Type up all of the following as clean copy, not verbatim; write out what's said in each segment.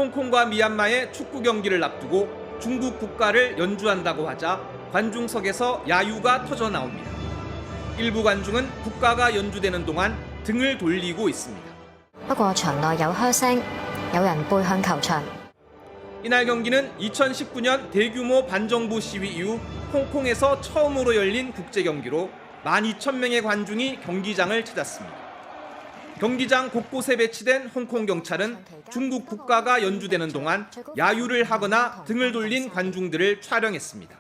홍콩과 미얀마의 축구 경기를 앞두고 중국 국가를 연주한다고 하자 관중석에서 야유가 터져 나옵니다. 일부 관중은 국가가 연주되는 동안 등을 돌리고 있습니다. 不過場內有噓聲，有人背向球場。 이날 경기는 2019년 대규모 반정부 시위 이후 홍콩에서 처음으로 열린 국제 경기로 12,000명의 관중이 경기장을 찾았습니다. 경기장 곳곳에 배치된 홍콩 경찰은 중국 국가가 연주되는 동안 야유를 하거나 등을 돌린 관중들을 촬영했습니다.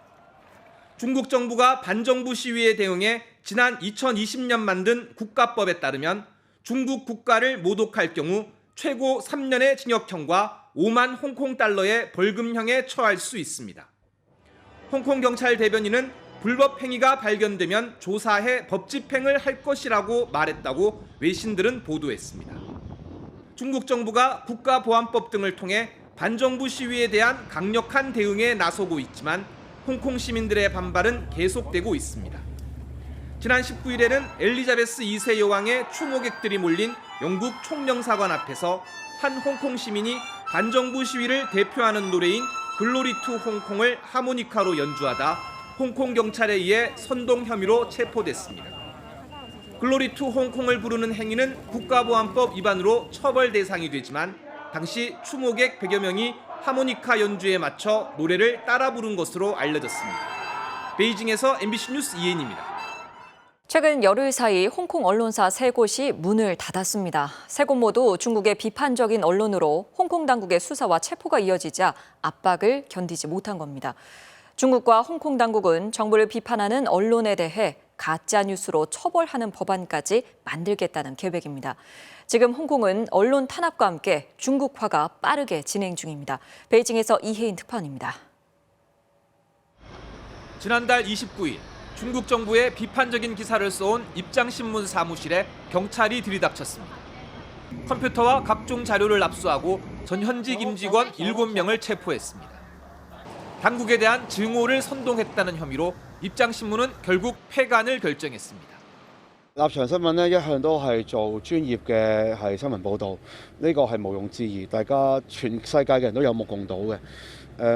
중국 정부가 반정부 시위에 대응해 지난 2020년 만든 국가법에 따르면 중국 국가를 모독할 경우 최고 3년의 징역형과 5만 홍콩 달러의 벌금형에 처할 수 있습니다. 홍콩 경찰 대변인은 불법 행위가 발견되면 조사해 법 집행을 할 것이라고 말했다고 외신들은 보도했습니다. 중국 정부가 국가보안법 등을 통해 반정부 시위에 대한 강력한 대응에 나서고 있지만 홍콩 시민들의 반발은 계속되고 있습니다. 지난 19일에는 엘리자베스 2세 여왕의 추모객들이 몰린 영국 총영사관 앞에서 한 홍콩 시민이 반정부 시위를 대표하는 노래인 글로리 투 홍콩을 하모니카로 연주하다 홍콩 경찰에 의해 선동 혐의로 체포됐습니다. 글로리 투 홍콩을 부르는 행위는 국가보안법 위반으로 처벌 대상이 되지만 당시 추모객 100여 명이 하모니카 연주에 맞춰 노래를 따라 부른 것으로 알려졌습니다. 베이징에서 MBC 뉴스 이혜인입니다. 최근 열흘 사이 홍콩 언론사 3곳이 문을 닫았습니다. 3곳 모두 중국의 비판적인 언론으로 홍콩 당국의 수사와 체포가 이어지자 압박을 견디지 못한 겁니다. 중국과 홍콩 당국은 정부를 비판하는 언론에 대해 가짜 뉴스로 처벌하는 법안까지 만들겠다는 계획입니다. 지금 홍콩은 언론 탄압과 함께 중국화가 빠르게 진행 중입니다. 베이징에서 이혜인 특파원입니다. 지난달 29일 중국 정부의 비판적인 기사를 써온 입장신문 사무실에 경찰이 들이닥쳤습니다. 컴퓨터와 각종 자료를 압수하고 전현직 임직원 7명을 체포했습니다. 당국에 대한 증오를 선동했다는 혐의로 입장신문은 결국 폐간을 결정했습니다. 立場新聞咧一向都係做專業嘅新聞報導，呢個係毋庸置疑，大家全世界嘅人都有目共睹嘅。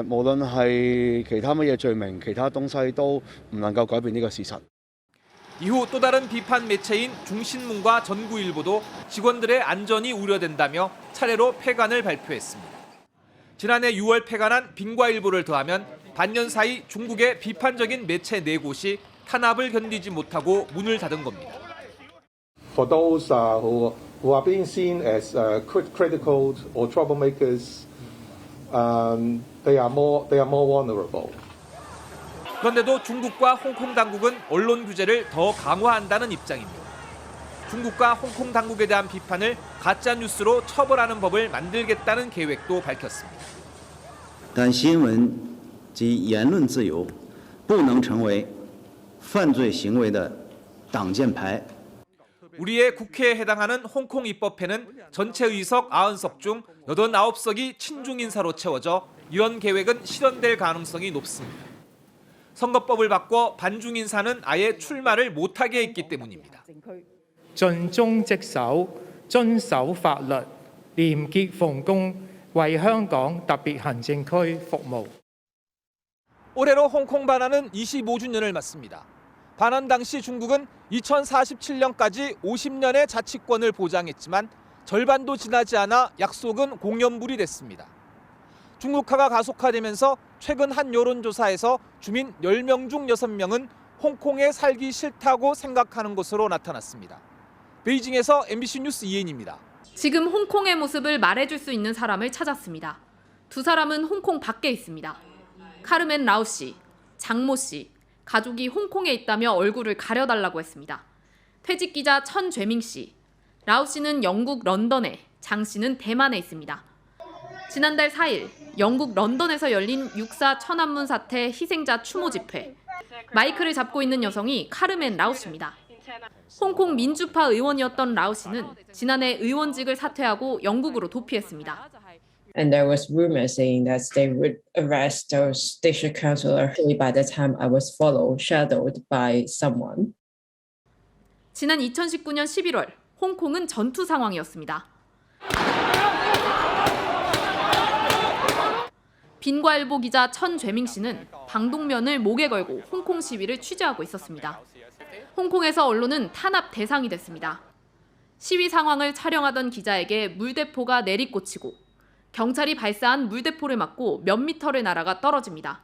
無論係其他乜嘢罪名，其他東西都唔能夠改變呢個事實。 이후 또 다른 비판 매체인 중신문과 전구일보도 직원들의 안전이 우려된다며 차례로 폐간을 발표했습니다. 지난해 6월 폐간한 빙과일보를 더하면 반년 사이 중국의 비판적인 매체 4곳이 탄압을 견디지 못하고 문을 닫은 겁니다. For those who are being seen as critical or troublemakers, they are more vulnerable. 그런데도 중국과 홍콩 당국은 언론 규제를 더 강화한다는 입장입니다. 중국과 홍콩 당국에 대한 비판을 가짜 뉴스로 처벌하는 법을 만들겠다는 계획도 밝혔습니다. 但新闻及言论自由不能成为犯罪行为的挡箭牌。 우리의 국회에 해당하는 홍콩 입법회는 전체 의석 90석 중 89석이 친중 인사로 채워져 이런 계획은 실현될 가능성이 높습니다. 선거법을 바꿔 반중 인사는 아예 출마를 못하게 했기 때문입니다. 盡忠職守，遵守法律，廉潔奉公，為香港特別行政區服務。 올해로 홍콩 반환은 25주년을 맞습니다. 반환 당시 중국은 2047년까지 50년의 자치권을 보장했지만 절반도 지나지 않아 약속은 공연불이 됐습니다. 중국화가 가속화되면서 최근 한 여론조사에서 주민 10명 중 6명은 홍콩에 살기 싫다고 생각하는 것으로 나타났습니다. 베이징에서 MBC 뉴스 이혜인입니다. 지금 홍콩의 모습을 말해줄 수 있는 사람을 찾았습니다. 두 사람은 홍콩 밖에 있습니다. 카르멘 라우 씨, 장모 씨, 가족이 홍콩에 있다며 얼굴을 가려달라고 했습니다. 퇴직 기자 천죄밍 씨, 라우 씨는 영국 런던에, 장 씨는 대만에 있습니다. 지난달 4일 영국 런던에서 열린 6.4 천안문 사태 희생자 추모 집회. 마이크를 잡고 있는 여성이 카르멘 라우 씨입니다. 홍콩 민주파 의원이었던 라우 씨는 지난해 의원직을 사퇴하고 영국으로 도피했습니다. And there was rumor saying that they would arrest those district councillor. By the time I was followed, shadowed by someone. 지난 2019년 11월 홍콩은 전투 상황이었습니다. 빈과일보 기자 천죄밍 씨는 방독면을 목에 걸고 홍콩 시위를 취재하고 있었습니다. 홍콩에서 언론은 탄압 대상이 됐습니다. 시위 상황을 촬영하던 기자에게 물대포가 내리꽂히고 경찰이 발사한 물대포를 맞고 몇 미터를 날아가 떨어집니다.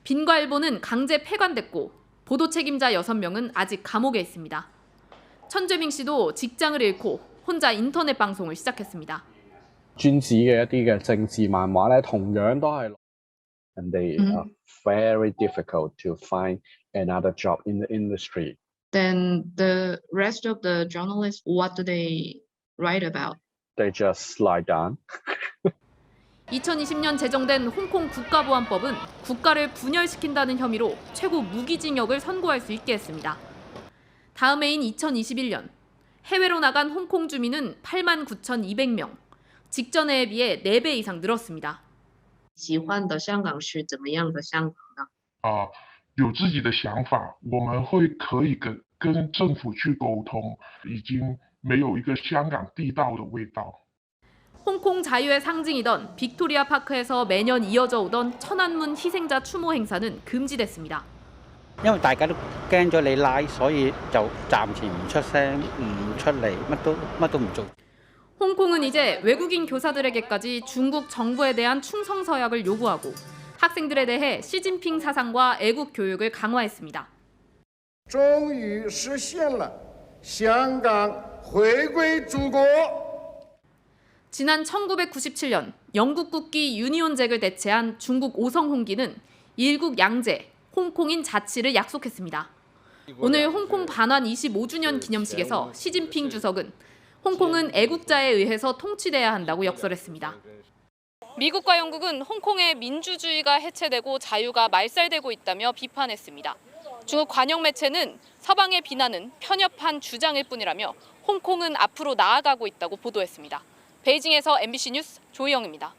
빈과일보는 강제 폐관됐고 보도 책임자 6명은 아직 감옥에 있습니다. 천죄밍 씨도 직장을 잃고 혼자 인터넷 방송을 시작했습니다. 專指嘅一啲嘅政治漫畫咧，同樣都係人哋 very difficult to find another job in the industry. Then the rest of the journalists, what do they write about? They just lie down. 2020년 제정된 홍콩 국가보안법은 국가를 분열시킨다는 혐의로 최고 무기징역을 선고할 수 있게 했습니다. 다음 해인 2021년 해외로 나간 홍콩 주민은 89,200명, 직전 해에 비해 4배 이상 늘었습니다. 喜欢的香港是怎么样的香港呢？有自己的想法，我们可以跟政府去沟通，已经没有一个香港地道的味道。 홍콩 자유의 상징이던 빅토리아 파크에서 매년 이어져 오던 천안문 희생자 추모 행사는 금지됐습니다. 因為大家都驚咗你拉，所以就暫時唔出聲、唔出嚟，乜都唔做。 홍콩은 이제 외국인 교사들에게까지 중국 정부에 대한 충성 서약을 요구하고 학생들에 대해 시진핑 사상과 애국 교육을 강화했습니다. 终于实现了香港回归祖国。 지난 1997년 영국 국기 유니온잭을 대체한 중국 5성 홍기는 일국 양제, 홍콩인 자치를 약속했습니다. 오늘 홍콩 반환 25주년 기념식에서 시진핑 주석은 홍콩은 애국자에 의해서 통치돼야 한다고 역설했습니다. 미국과 영국은 홍콩의 민주주의가 해체되고 자유가 말살되고 있다며 비판했습니다. 중국 관영 매체는 서방의 비난은 편협한 주장일 뿐이라며 홍콩은 앞으로 나아가고 있다고 보도했습니다. 베이징에서 MBC 뉴스 조희영입니다.